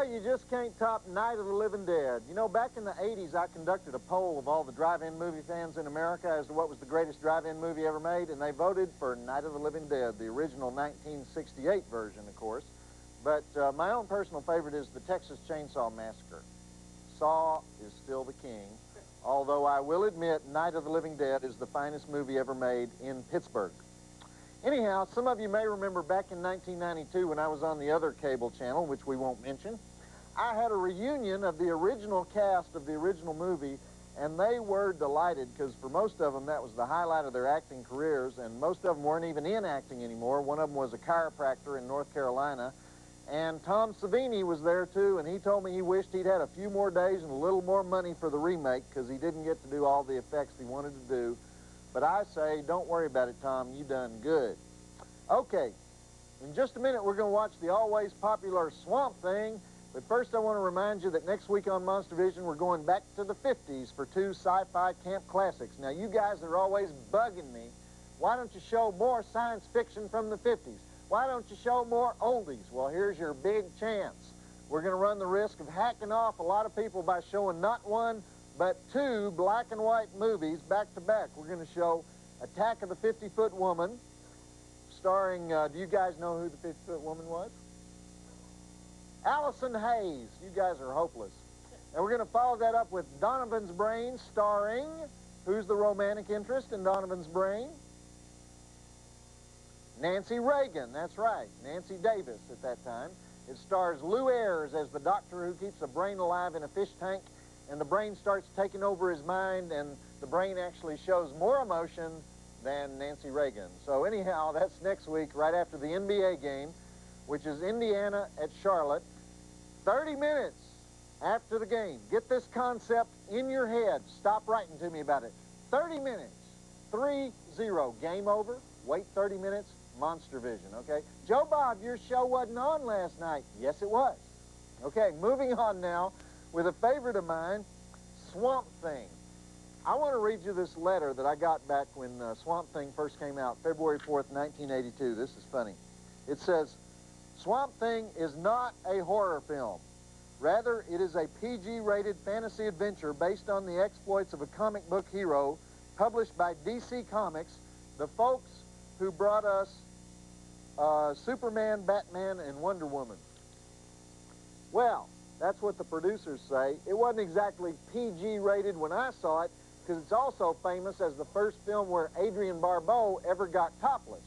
Well, you just can't top Night of the Living Dead. You know, back in the 80s, I conducted a poll of all the drive-in movie fans in America as to what was the greatest drive-in movie ever made, and they voted for Night of the Living Dead, the original 1968 version, of course. But my own personal favorite is the Texas Chainsaw Massacre. Saw is still the king, although I will admit Night of the Living Dead is the finest movie ever made in Pittsburgh. Anyhow, some of you may remember back in 1992 when I was on the other cable channel, which we won't mention, I had a reunion of the original cast of the original movie, and they were delighted because for most of them that was the highlight of their acting careers, and most of them weren't even in acting anymore. One of them was a chiropractor in North Carolina, and Tom Savini was there too, and he told me he wished he'd had a few more days and a little more money for the remake because he didn't get to do all the effects he wanted to do. But I say, don't worry about it, Tom. You done good. Okay, in just a minute, we're going to watch the always popular Swamp Thing. But first, I want to remind you that next week on Monstervision, we're going back to the 50s for 2 sci-fi camp classics. Now, you guys are always bugging me. Why don't you show more science fiction from the 50s? Why don't you show more oldies? Well, here's your big chance. We're going to run the risk of hacking off a lot of people by showing not one, but 2 black and white movies back to back. We're going to show Attack of the 50-Foot Woman, starring, do you guys know who the 50-Foot Woman was? Allison Hayes. You guys are hopeless. And we're going to follow that up with Donovan's Brain, starring, who's the romantic interest in Donovan's Brain? Nancy Reagan, that's right, Nancy Davis at that time. It stars Lou Ayres as the doctor who keeps a brain alive in a fish tank, and the brain starts taking over his mind, and the brain actually shows more emotion than Nancy Reagan. So anyhow, that's next week, right after the NBA game, which is Indiana at Charlotte. 30 minutes after the game. Get this concept in your head. Stop writing to me about it. 30 minutes. 3-0. Game over. Wait 30 minutes. Monstervision, okay? Joe Bob, your show wasn't on last night. Yes, it was. Okay, moving on now with a favorite of mine, Swamp Thing. I want to read you this letter that I got back when Swamp Thing first came out, February 4th, 1982. This is funny. It says, Swamp Thing is not a horror film. Rather, it is a PG-rated fantasy adventure based on the exploits of a comic book hero published by DC Comics, the folks who brought us Superman, Batman, and Wonder Woman. Well, that's what the producers say. It wasn't exactly PG-rated when I saw it, because it's also famous as the first film where Adrienne Barbeau ever got topless.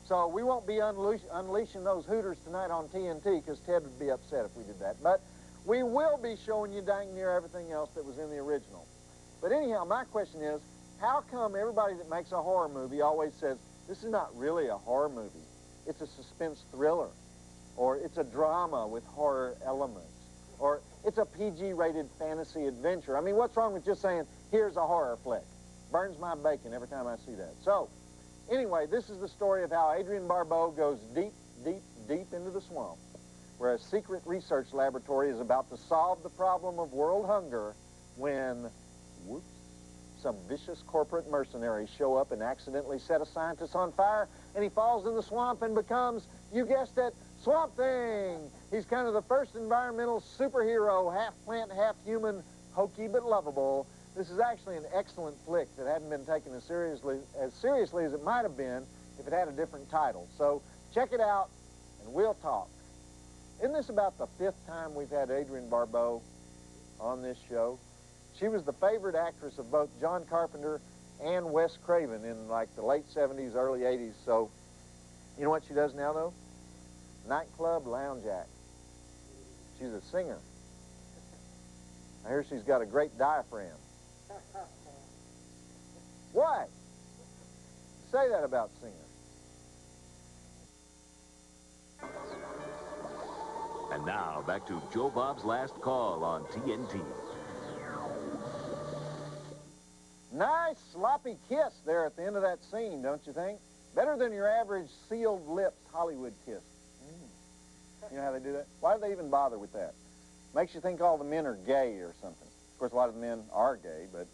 So we won't be unleashing those hooters tonight on TNT, because Ted would be upset if we did that. But we will be showing you dang near everything else that was in the original. But anyhow, my question is, how come everybody that makes a horror movie always says, this is not really a horror movie, it's a suspense thriller, or it's a drama with horror elements, or it's a PG-rated fantasy adventure? I mean, what's wrong with just saying, here's a horror flick? Burns my bacon every time I see that. So, anyway, this is the story of how Adrienne Barbeau goes deep, deep, deep into the swamp, where a secret research laboratory is about to solve the problem of world hunger when, whoops, some vicious corporate mercenaries show up and accidentally set a scientist on fire, and he falls in the swamp and becomes, you guessed it, Swamp Thing. He's kind of the first environmental superhero, half plant, half human, hokey but lovable. This is actually an excellent flick that hadn't been taken as seriously as it might have been if it had a different title. So check it out, and we'll talk. Isn't this about the 5th time we've had Adrienne Barbeau on this show? She was the favorite actress of both John Carpenter and Wes Craven in like the late 70s, early 80s. So you know what she does now, though? Nightclub lounge act. She's a singer. I hear she's got a great diaphragm. What? Say that about singers. And now, back to Joe Bob's Last Call on TNT. Nice sloppy kiss there at the end of that scene, don't you think? Better than your average sealed lips Hollywood kiss. You know how they do that? Why do they even bother with that? Makes you think all the men are gay or something. Of course, a lot of the men are gay, but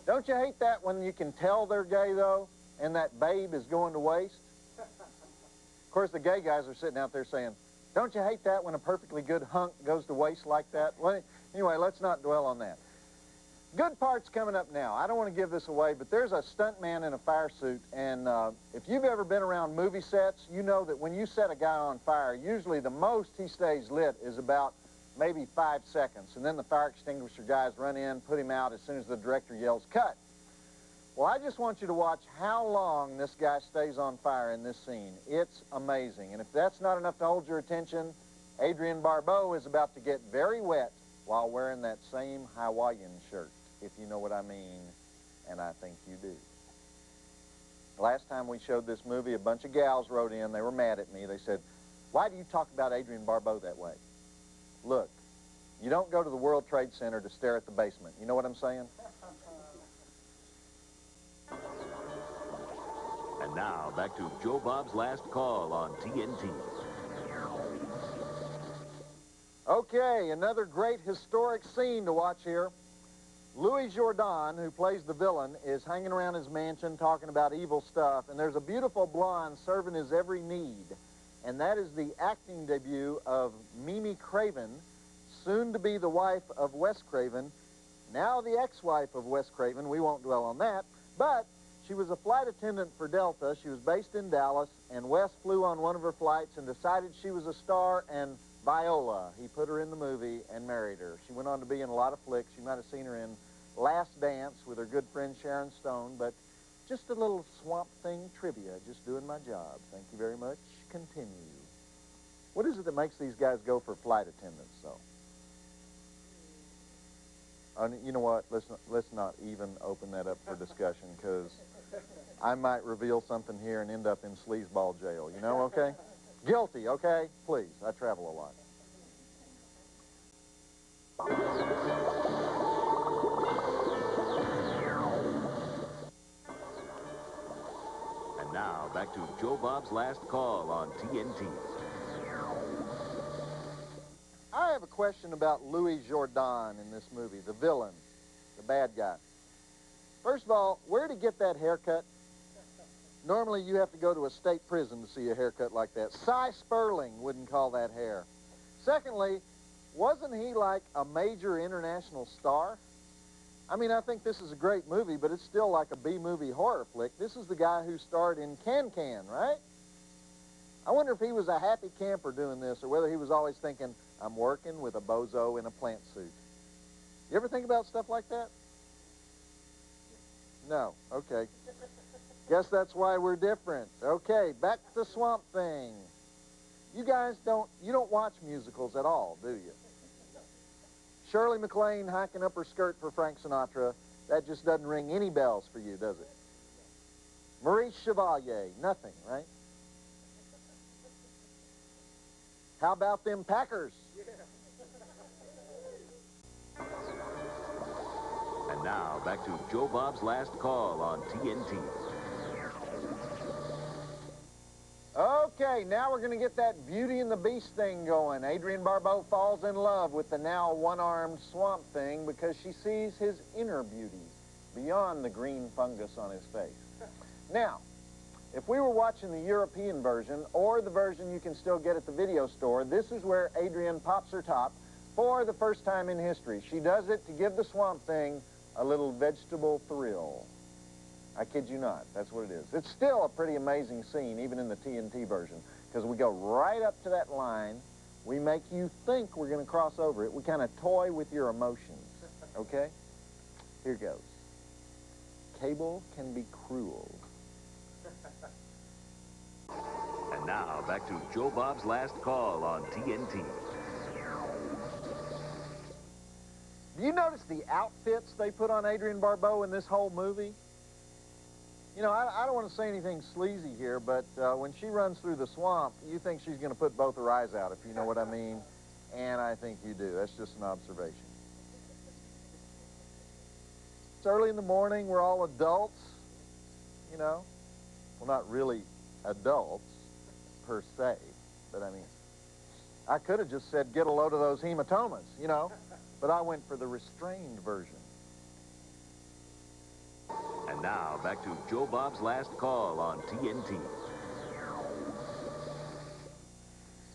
don't you hate that when you can tell they're gay, though, and that babe is going to waste? Of course, the gay guys are sitting out there saying, Don't you hate that when a perfectly good hunk goes to waste like that? Well, anyway, let's not dwell on that. Good part's coming up now. I don't want to give this away, but there's a stuntman in a fire suit, and if you've ever been around movie sets, you know that when you set a guy on fire, usually the most he stays lit is about maybe 5 seconds, and then the fire extinguisher guys run in, put him out as soon as the director yells, cut. Well, I just want you to watch how long this guy stays on fire in this scene. It's amazing, and if that's not enough to hold your attention, Adrienne Barbeau is about to get very wet while wearing that same Hawaiian shirt, if you know what I mean, and I think you do. Last time we showed this movie, a bunch of gals wrote in. They were mad at me. They said, why do you talk about Adrienne Barbeau that way? Look, you don't go to the World Trade Center to stare at the basement. You know what I'm saying? And now, back to Joe Bob's Last Call on TNT. Okay, another great historic scene to watch here. Louis Jourdan, who plays the villain, is hanging around his mansion talking about evil stuff, and there's a beautiful blonde serving his every need. And that is the acting debut of Mimi Craven, soon to be the wife of Wes Craven, now the ex-wife of Wes Craven. We won't dwell on that, but she was a flight attendant for Delta. She was based in Dallas, and Wes flew on one of her flights and decided she was a star, and Viola, he put her in the movie and married her. She went on to be in a lot of flicks. You might have seen her in Last Dance with her good friend Sharon Stone, but just a little Swamp Thing trivia, just doing my job. Thank you very much. Continue. What is it that makes these guys go for flight attendants, though? You know what? Let's not even open that up for discussion, because I might reveal something here and end up in sleazeball jail. You know, okay? Guilty, okay? Please, I travel a lot. And now, back to Joe Bob's Last Call on TNT. I have a question about Louis Jourdan in this movie, the villain, the bad guy. First of all, where'd he get that haircut? Normally, you have to go to a state prison to see a haircut like that. Cy Sperling wouldn't call that hair. Secondly, wasn't he like a major international star? I mean, I think this is a great movie, but it's still like a B-movie horror flick. This is the guy who starred in Can-Can, right? I wonder if he was a happy camper doing this, or whether he was always thinking, I'm working with a bozo in a plant suit. You ever think about stuff like that? No. Okay. Guess that's why we're different. Okay, back to Swamp Thing. You guys don't watch musicals at all, do you? Shirley MacLaine hiking up her skirt for Frank Sinatra, that just doesn't ring any bells for you, does it? Maurice Chevalier, nothing, right? How about them Packers? And now, back to Joe Bob's Last Call on TNT. Okay, now we're going to get that Beauty and the Beast thing going. Adrienne Barbeau falls in love with the now one-armed Swamp Thing because she sees his inner beauty beyond the green fungus on his face. Now, if we were watching the European version, or the version you can still get at the video store, this is where Adrienne pops her top for the first time in history. She does it to give the Swamp Thing a little vegetable thrill. I kid you not, that's what it is. It's still a pretty amazing scene, even in the TNT version, because we go right up to that line. We make you think we're going to cross over it. We kind of toy with your emotions, okay? Here goes. Cable can be cruel. And now, back to Joe Bob's Last Call on TNT. Do you notice the outfits they put on Adrienne Barbeau in this whole movie? You know, I don't want to say anything sleazy here, but when she runs through the swamp, you think she's going to put both her eyes out, if you know what I mean. And I think you do. That's just an observation. It's early in the morning. We're all adults, you know. Well, not really adults, per se, but I mean, I could have just said, get a load of those hematomas, you know, but I went for the restrained version. And now, back to Joe Bob's Last Call on TNT.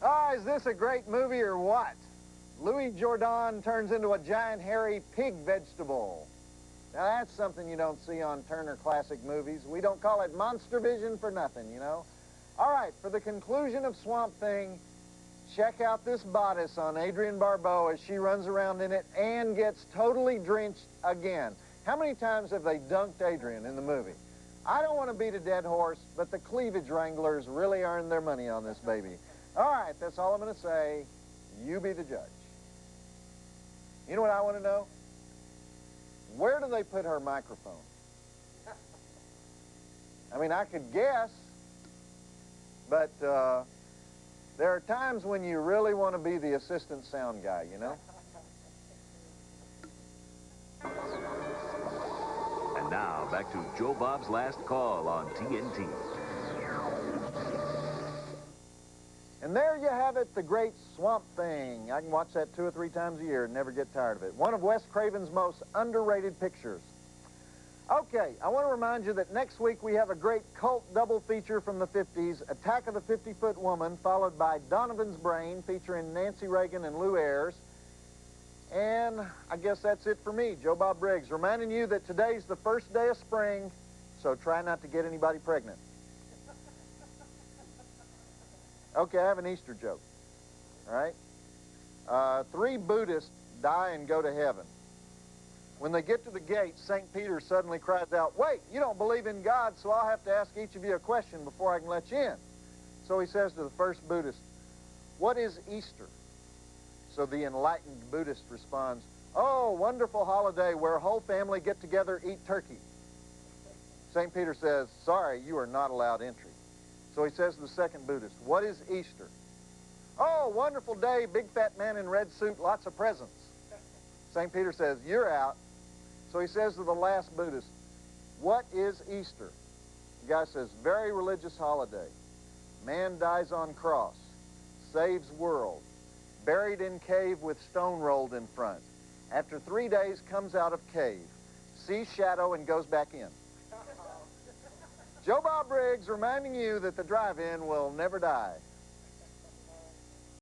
Ah, is this a great movie or what? Louis Jourdan turns into a giant hairy pig vegetable. Now that's something you don't see on Turner Classic Movies. We don't call it Monstervision for nothing, you know. All right, for the conclusion of Swamp Thing, check out this bodice on Adrienne Barbeau as she runs around in it and gets totally drenched again. How many times have they dunked Adrienne in the movie? I don't want to beat a dead horse, but the cleavage wranglers really earned their money on this baby. All right, that's all I'm going to say. You be the judge. You know what I want to know? Where do they put her microphone? I mean, I could guess, but there are times when you really want to be the assistant sound guy, you know? And now, back to Joe Bob's Last Call on TNT. And there you have it, the great Swamp Thing. I can watch that 2 or 3 times a year and never get tired of it. One of Wes Craven's most underrated pictures. Okay, I want to remind you that next week we have a great cult double feature from the 50s, Attack of the 50-Foot Woman, followed by Donovan's Brain, featuring Nancy Reagan and Lou Ayres. And I guess that's it for me, Joe Bob Briggs, reminding you that today's the first day of spring, so try not to get anybody pregnant. Okay, I have an Easter joke, all right? 3 Buddhists die and go to heaven. When they get to the gate, St. Peter suddenly cries out, "Wait, you don't believe in God, so I'll have to ask each of you a question before I can let you in." So he says to the first Buddhist, "What is Easter?" So the enlightened Buddhist responds, "Oh, wonderful holiday where a whole family get together, eat turkey." St. Peter says, "Sorry, you are not allowed entry." So he says to the second Buddhist, "What is Easter?" "Oh, wonderful day, big fat man in red suit, lots of presents." St. Peter says, "You're out." So he says to the last Buddhist, "What is Easter?" The guy says, "Very religious holiday. Man dies on cross, saves world, buried in cave with stone rolled in front. After 3 days, comes out of cave, sees shadow and goes back in." Joe Bob Briggs reminding you that the drive-in will never die.